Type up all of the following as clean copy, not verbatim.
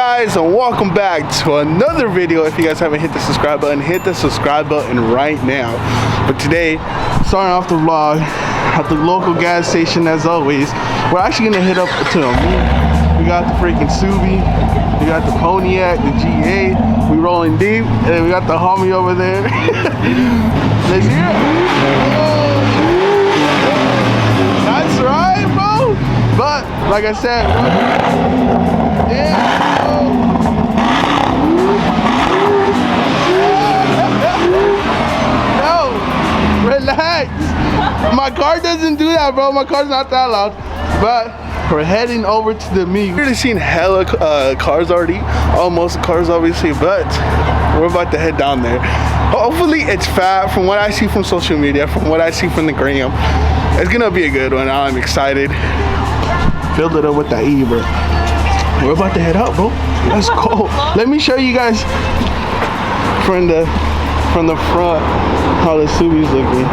guys, and welcome back to another video. If you guys haven't hit the subscribe button, hit the subscribe button right now. But today, starting off the vlog at the local gas station as always. We're actually gonna hit up to them. We got the freaking Subi, we got the Pontiac, the GA, we rolling deep, and then we got the homie over there. Let's hear it. That's right, bro. But like I said, no, relax. My car doesn't do that, bro. My car's not that loud. But we're heading over to the meet. We've already seen hella cars already, almost cars obviously, but we're about to head down there. Hopefully it's fat. From what I see from social media, from what I see from the gram, it's gonna be a good one. I'm excited. Filled it up with that E, bro. We're about to head up, bro. Let's go. Let me show you guys from the front how the Subi's looking.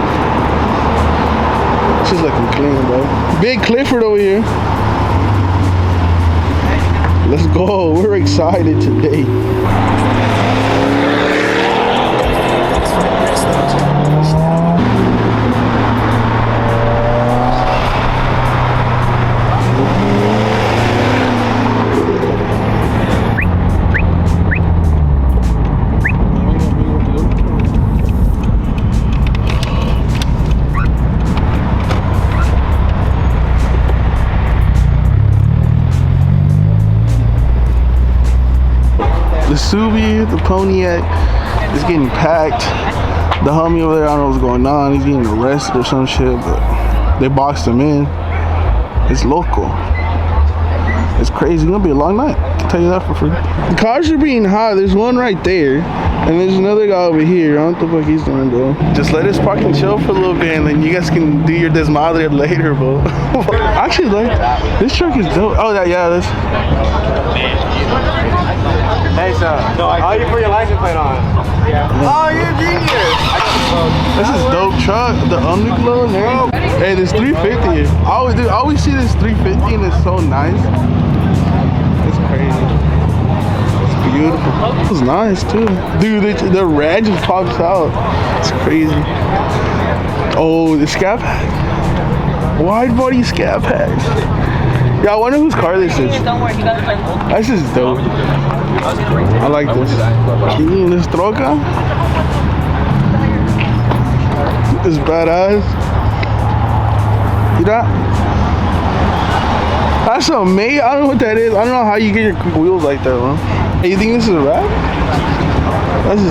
She's looking clean, bro. Big Clifford over here. Let's go. We're excited today. The Subi, the Pontiac is getting packed. The homie over there, I don't know what's going on. He's getting arrested or some shit, but they boxed him in. It's local. It's crazy. It's gonna be a long night. I'll tell you that for free. The cars are being hot. There's one right there, and there's another guy over here. I don't know what the fuck he's doing, bro. Just let us park and chill for a little bit, and then you guys can do your desmadre later, bro. Actually, like, this truck is dope. Oh, yeah, this. Hey, sir. No, how you put your license plate on? Yeah. Oh, you're a genius. This is dope truck. The underglow in there. Hey, this 350 here. I always see this 350 and it's so nice. It's crazy. It's beautiful. It's nice too. Dude, the red just pops out. It's crazy. Oh, the scat pack. Wide body scat pack. Yeah, I wonder whose car this is. This is dope. I like this. This troca. This is badass. You know? That's amazing. I don't know what that is. I don't know how you get your wheels like that, man. Hey, you think this is a wrap? That's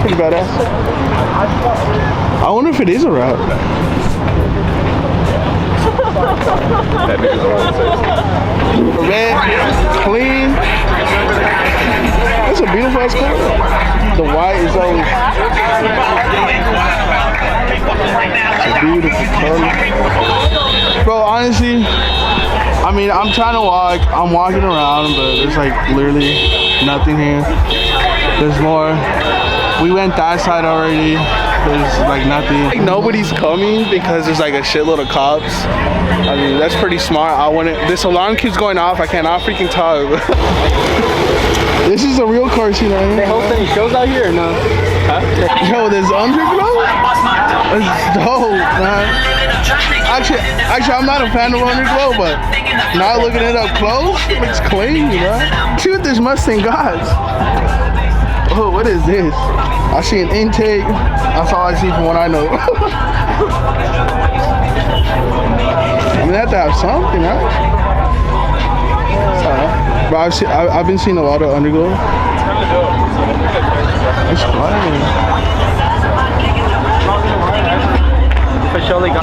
pretty badass. I wonder if it is a wrap. Red, clean. That's a beautiful ass car. The white is always it's a beautiful color. Bro, honestly, I mean, I'm trying to walk. I'm walking around, but there's like literally nothing here. There's more. We went that side already. There's like nothing. Like nobody's coming because there's like a shitload of cops. I mean, that's pretty smart. This alarm keeps going off. I cannot freaking talk. This is a real car scene right here. They host any shows out here or no? Huh? Yo, there's underglow? That's dope, man. Actually, I'm not a fan of underglow, but now looking it up close, it looks clean, you know? See what this Mustang got. Oh, what is this? I see an intake. That's all I see from what I know. You have to have something, right? But I've been seeing a lot of underglow. It's fine.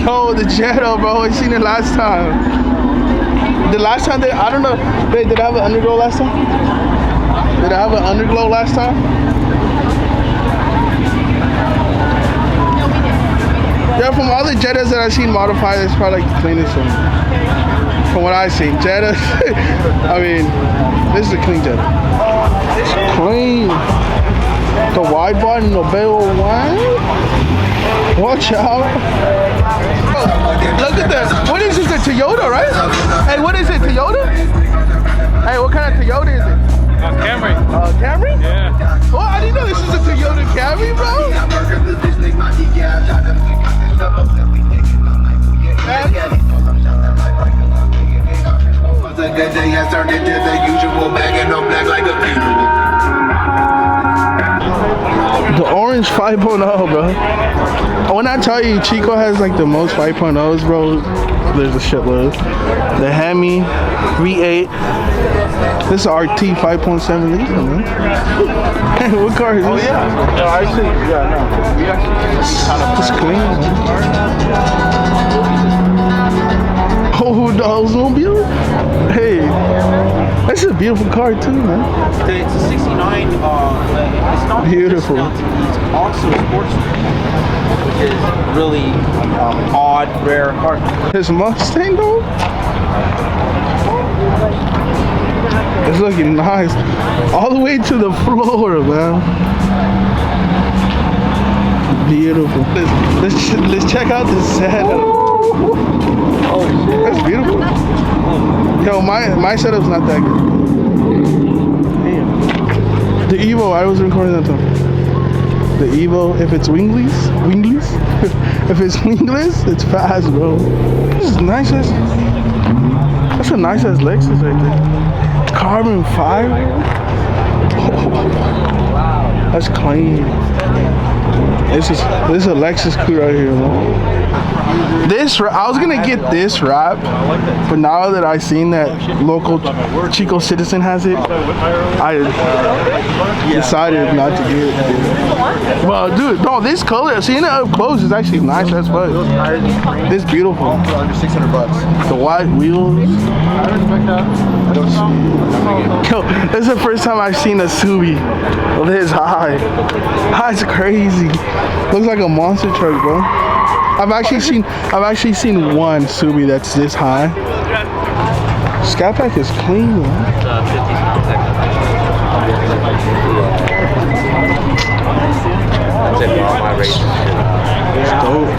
Oh, the Jetta, bro. I seen it last time. The last time I don't know. Wait, did I have an underglow last time? Did I have an underglow last time? Yeah, from all the Jettas that I've seen modified, it's probably like the cleanest one. From what I've seen, Jettas. I mean, this is a clean Jetta. It's clean. The wide body, no barrel wine. Watch out. Look at this. What is this? A Toyota, right? Hey, what is it? Toyota? Hey, what kind of Toyota is it? Camry. Camry? Yeah. Oh, I didn't know this is a Toyota Camry, bro. A good day has turned into the usual bag and no black like a funeral. The orange 5.0, bro. When I tell you Chico has like the most 5.0s, bro, there's a shitload. The Hemi V8. This is RT 5.7 liter, man. What car is this? Oh yeah. No, I see. Yeah, no. We actually It's clean, man. Oh, the Oldsmobile? Hey, that's a beautiful car too, man. It's a 69, it's not Beautiful. It's also a sports, which is really odd, rare car. His Mustang, though? It's looking nice. All the way to the floor, man. Beautiful. Let's check out the setup. Oh shit. That's beautiful. Yo, my setup's not that good. Damn. The Evo, I was recording that though. The Evo, if it's wingless, if it's wingless, it's fast, bro. This is nice as, that's a nice ass Lexus right there. Carbon fiber. Oh, that's clean. This is a Lexus coupe right here, man. This, I was gonna get this wrap, but now that I seen that local Chico Citizen has it, I decided not to get it. Well, dude, no, this color, seeing it up close is actually nice as fuck. This beautiful. under $600. The white wheels. Yo, this is the first time I've seen a Subi this high. That's crazy. Looks like a monster truck, bro. I've actually seen one Subi that's this high. Sky Pack is clean, man. It's dope.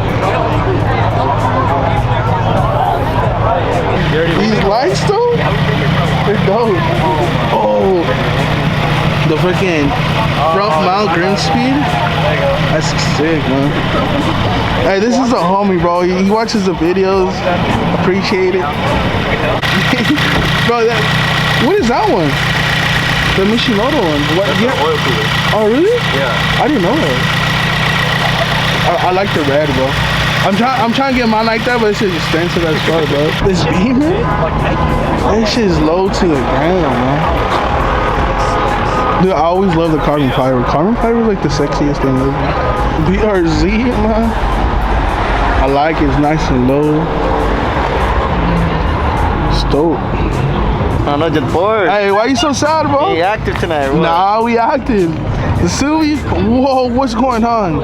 These lights though, they're dope. Oh, the freaking front mount green speed. That's sick, man. Hey, this is a homie, bro. He watches the videos. Appreciate it. Bro, what is that one? The Mishimoto one. What? That's an oil cooler. Oh, really? Yeah. I didn't know that. I like the red, bro. I'm trying to get mine like that, but it's just expensive as fuck, bro. This Beamer, that shit is low to the ground, man. Dude, I always love the carbon fiber. Carbon fiber is like the sexiest thing ever. BRZ, man. I like it. It's nice and low. It's dope. I'm not just bored. Hey, why you so sad, bro? Be active tonight. What? Nah, we active. The Subi, whoa, what's going on?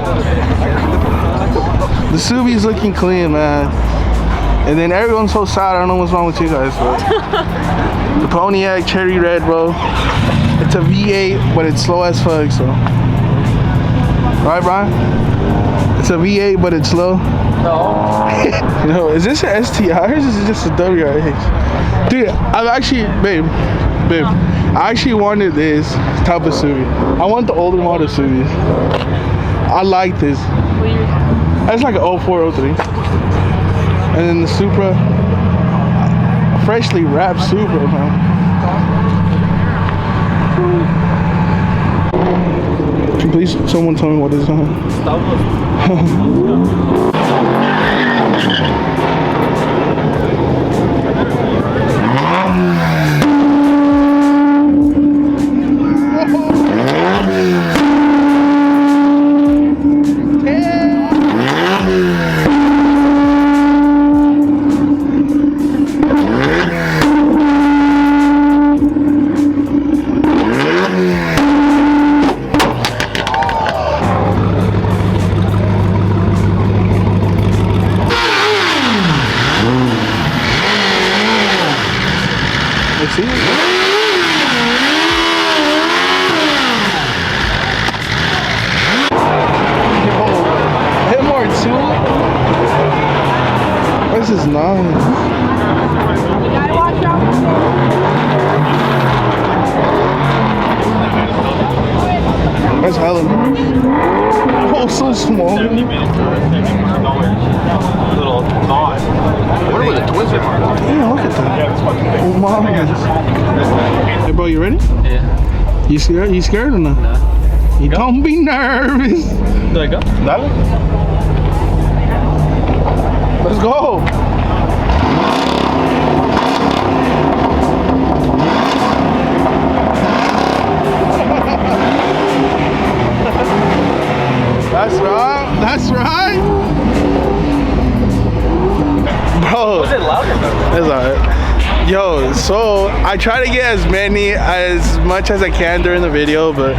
The Subi's looking clean, man. And then everyone's so sad. I don't know what's wrong with you guys, bro. The Pontiac Cherry Red, bro. It's a V8, but it's slow as fuck, so. Right, Brian? It's a V8, but it's slow. No. You know, is this an STI or is this just a WRX? Dude, I've actually, babe, I actually wanted this type of Subi. I want the older model Subis. I like this. That's like an 04, 03. And then the Supra, freshly wrapped Supra, man. Can please someone tell me what is on? Oh, so small. Little thought. I wonder what the twins are. Damn, look at that. Oh my. Hey, bro, you ready? Yeah. You scared? You scared or not? No. You don't be nervous. Do I go? Dale. Let's go. That's right. That's right. Bro. Was it louder though? It's alright. Yo, so I try to get as much as I can during the video, but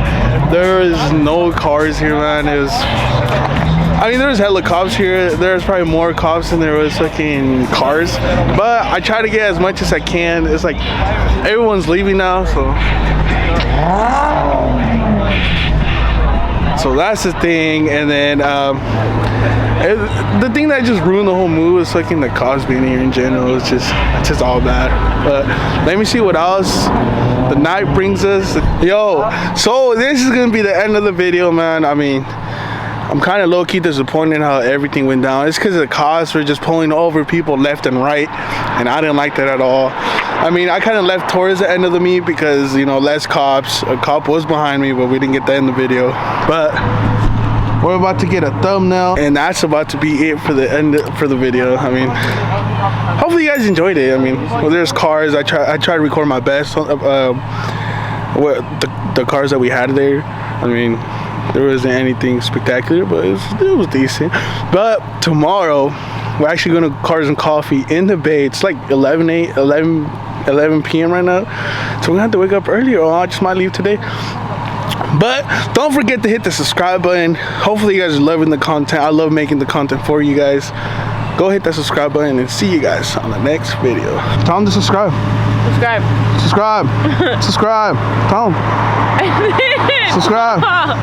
there is no cars here, man. It was, I mean, there was hella cops here. There's probably more cops than there was fucking cars, but I try to get as much as I can. It's like everyone's leaving now, so that's the thing. And then the thing that just ruined the whole mood was fucking the cops being here in general. It's just all bad. But let me see what else the night brings us. Yo, so this is gonna be the end of the video, man. I mean, I'm kind of low-key disappointed how everything went down. It's because the cops were just pulling over people left and right, and I didn't like that at all. I mean, I kind of left towards the end of the meet because, you know, less cops. A cop was behind me, but we didn't get that in the video. But we're about to get a thumbnail, and that's about to be it for the end for the video. I mean, hopefully you guys enjoyed it. I mean, well, there's cars. I try to record my best. What the cars that we had there. I mean, there wasn't anything spectacular, but it was decent. But tomorrow we're actually going to Cars and Coffee in the Bay. It's like 11 p.m. right now, so we're gonna have to wake up earlier, or I just might leave today. But don't forget to hit the subscribe button. Hopefully you guys are loving the content. I love making the content for you guys. Go hit that subscribe button and see you guys on the next video. Tell them to subscribe. Subscribe. Subscribe. Subscribe. Tell them. Subscribe.